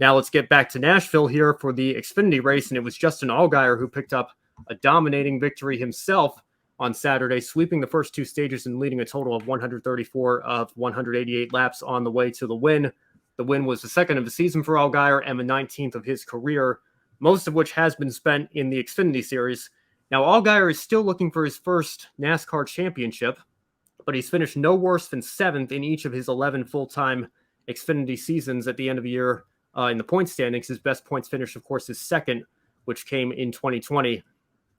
Now let's get back to Nashville here for the Xfinity race, and it was Justin Allgaier who picked up a dominating victory himself on Saturday, sweeping the first two stages and leading a total of 134 of 188 laps on the way to the win. The win was the second of the season for Allgaier and the 19th of his career, most of which has been spent in the Xfinity Series. Now, Allgaier is still looking for his first NASCAR championship, but he's finished no worse than 7th in each of his 11 full-time Xfinity seasons at the end of the year in the point standings. His best points finish, of course, is second, which came in 2020.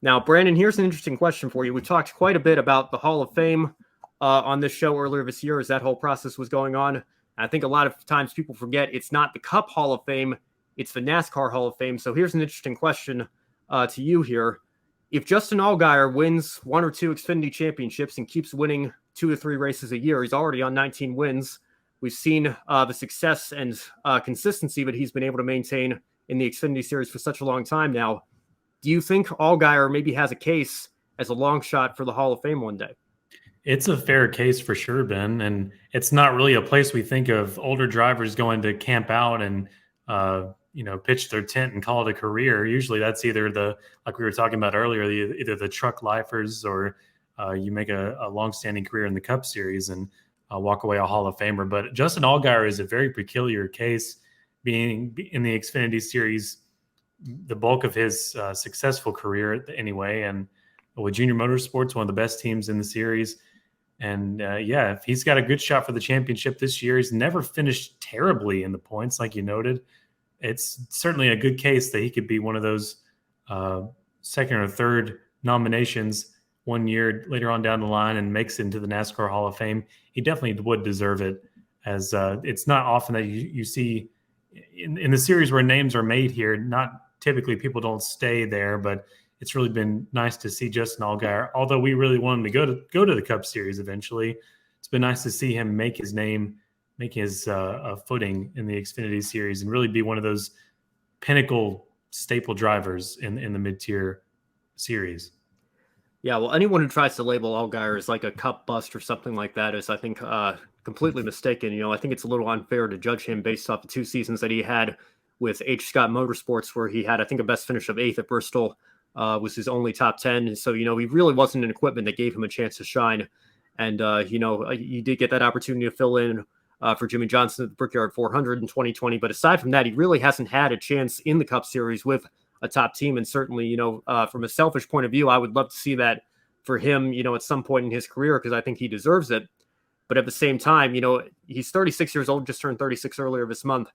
Now, Brandon, here's an interesting question for you. We talked quite a bit about the Hall of Fame on this show earlier this year as that whole process was going on. I think a lot of times people forget it's not the Cup Hall of Fame, it's the NASCAR Hall of Fame. So here's an interesting question to you here. If Justin Allgaier wins one or two Xfinity championships and keeps winning 2 to 3 races a year, he's already on 19 wins. We've seen the success and consistency that he's been able to maintain in the Xfinity Series for such a long time now. Do you think Allgaier maybe has a case as a long shot for the Hall of Fame one day? It's a fair case for sure, Ben. And it's not really a place we think of older drivers going to camp out and, pitch their tent and call it a career. Usually that's either like we were talking about earlier, either the truck lifers or you make a long-standing career in the Cup Series and walk away a Hall of Famer. But Justin Allgaier is a very peculiar case, being in the Xfinity Series the bulk of his successful career anyway, and with Junior Motorsports, one of the best teams in the series. And if he's got a good shot for the championship this year, he's never finished terribly in the points, like you noted. It's certainly a good case that he could be one of those second or third nominations one year later on down the line and makes it into the NASCAR Hall of Fame. He definitely would deserve it, as it's not often that you see in the series where names are made here. Not typically people don't stay there, but it's really been nice to see Justin Allgaier. Although we really want him to go to the Cup Series eventually, it's been nice to see him make his name, make his footing in the Xfinity Series, and really be one of those pinnacle staple drivers in the mid-tier series. Yeah, well, anyone who tries to label Allgaier as like a Cup bust or something like that is, I think, completely mistaken. I think it's a little unfair to judge him based off the 2 seasons that he had with H. Scott Motorsports, where he had, I think, a best finish of 8th at Bristol, was his only top 10. And so, he really wasn't an equipment that gave him a chance to shine. And, you did get that opportunity to fill in for Jimmy Johnson at the Brickyard 400 in 2020. But aside from that, he really hasn't had a chance in the Cup Series with a top team. And certainly, from a selfish point of view, I would love to see that for him, at some point in his career, because I think he deserves it. But at the same time, he's 36 years old, just turned 36 earlier this month.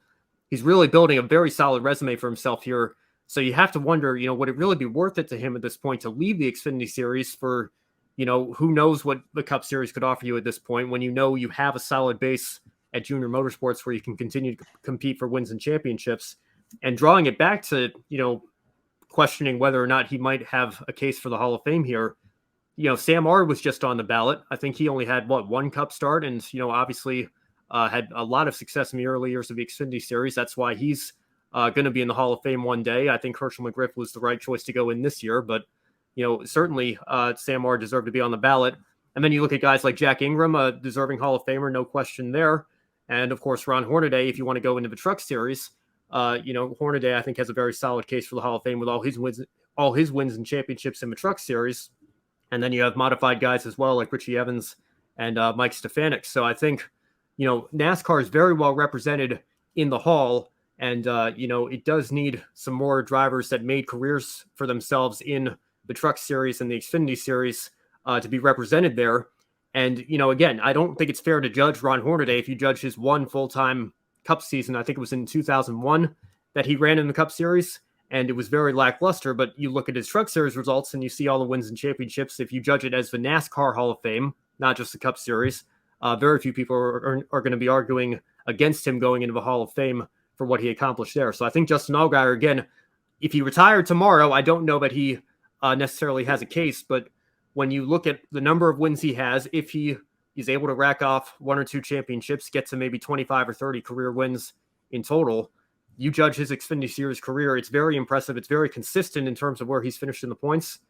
He's really building a very solid resume for himself here. So you have to wonder, would it really be worth it to him at this point to leave the Xfinity Series for, who knows what the Cup Series could offer you at this point, when you have a solid base at Junior Motorsports where you can continue to compete for wins and championships. And drawing it back to, questioning whether or not he might have a case for the Hall of Fame here. Sam Ard was just on the ballot. I think he only had, one Cup start, and, obviously had a lot of success in the early years of the Xfinity Series. That's why he's going to be in the Hall of Fame one day. I think Herschel McGriff was the right choice to go in this year, but, certainly Sam Ard deserved to be on the ballot. And then you look at guys like Jack Ingram, a deserving Hall of Famer, no question there. And, of course, Ron Hornaday, if you want to go into the Truck Series, Hornaday, I think, has a very solid case for the Hall of Fame with all his wins and championships in the Truck Series. And then you have modified guys as well, like Richie Evans and Mike Stefanik. So I think, NASCAR is very well represented in the Hall. And, it does need some more drivers that made careers for themselves in the Truck Series and the Xfinity Series to be represented there. And, again, I don't think it's fair to judge Ron Hornaday if you judge his one full-time Cup season. I think it was in 2001 that he ran in the Cup Series, and it was very lackluster. But you look at his Truck Series results and you see all the wins and championships. If you judge it as the NASCAR Hall of Fame, not just the Cup Series, very few people are going to be arguing against him going into the Hall of Fame for what he accomplished there. So I think Justin Allgaier, again, if he retired tomorrow, I don't know that he necessarily has a case. But when you look at the number of wins he has, if he is able to rack off 1 or 2 championships, get to maybe 25 or 30 career wins in total, you judge his Xfinity Series career, it's very impressive. It's very consistent in terms of where he's finished in the points.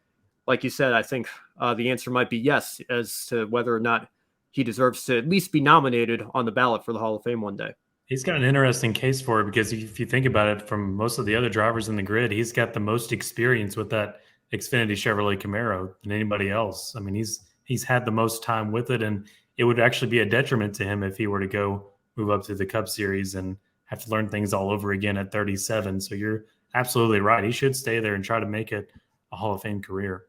Like you said, I think the answer might be yes as to whether or not he deserves to at least be nominated on the ballot for the Hall of Fame one day. He's got an interesting case for it because if you think about it, from most of the other drivers in the grid, he's got the most experience with that Xfinity Chevrolet Camaro than anybody else. I mean, he's had the most time with it, and it would actually be a detriment to him if he were to go move up to the Cup Series and have to learn things all over again at 37. So you're absolutely right. He should stay there and try to make it a Hall of Fame career.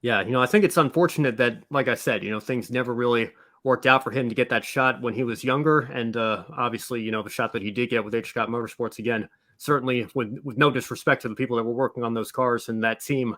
Yeah, I think it's unfortunate that, like I said, things never really worked out for him to get that shot when he was younger. And obviously, the shot that he did get with H. Scott Motorsports again, certainly with no disrespect to the people that were working on those cars and that team,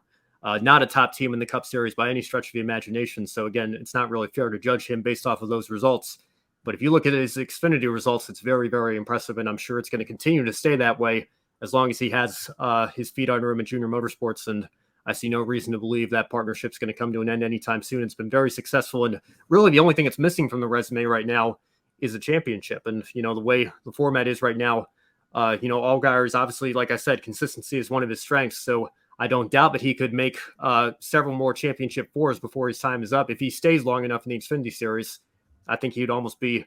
not a top team in the Cup Series by any stretch of the imagination. So again, it's not really fair to judge him based off of those results. But if you look at his Xfinity results, it's very, very impressive. And I'm sure it's going to continue to stay that way as long as he has his feet under him in junior motorsports. And I see no reason to believe that partnership's going to come to an end anytime soon. It's been very successful, and really the only thing it's missing from the resume right now is a championship. And the way the format is right now, Allgaier is obviously, like I said, consistency is one of his strengths. So I don't doubt that he could make several more championship fours before his time is up. If he stays long enough in the Xfinity Series, I think he'd almost be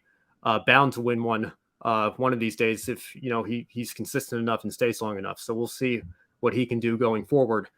bound to win one of these days if he's consistent enough and stays long enough. So we'll see what he can do going forward.